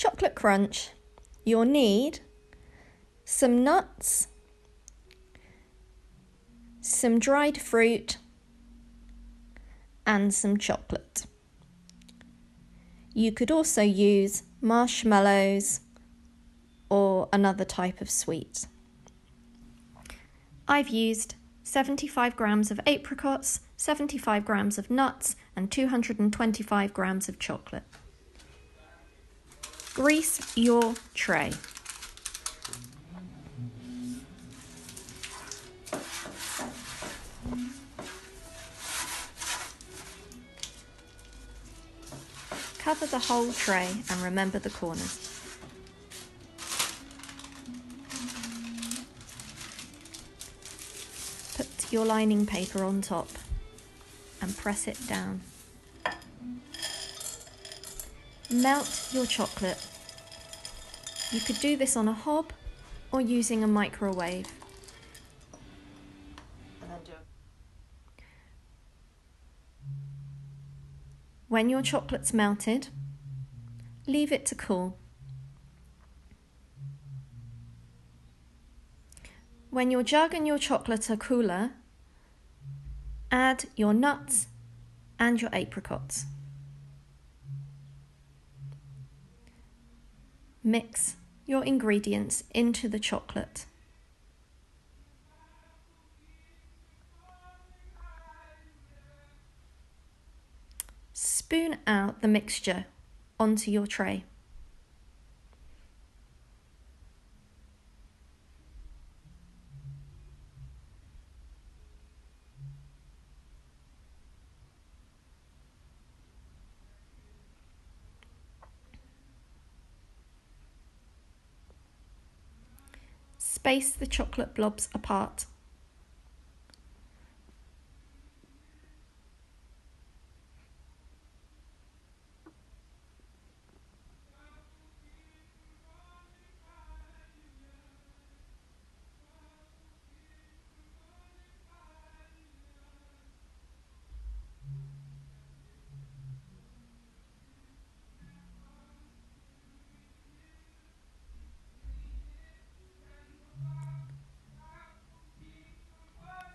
chocolate crunch, you'll need some nuts, some dried fruit, and some chocolate. You could also use marshmallows or another type of sweet. I've used 75 grams of apricots, 75 grams of nuts, and 225 grams of chocolate. Grease your tray. Cover the whole tray and remember the corners. Put your lining paper on top and press it down. Melt your chocolate. You could do this on a hob or using a microwave. When your chocolate's melted, leave it to cool. When your jug and your chocolate are cooler, add your nuts and your apricots. Mix your ingredients into the chocolate. Spoon out the mixture onto your tray. Space the chocolate blobs apart.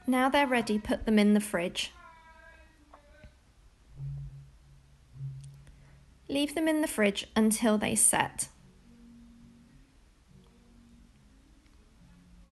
Now they're ready, put them in the fridge. Leave them in the fridge until they set.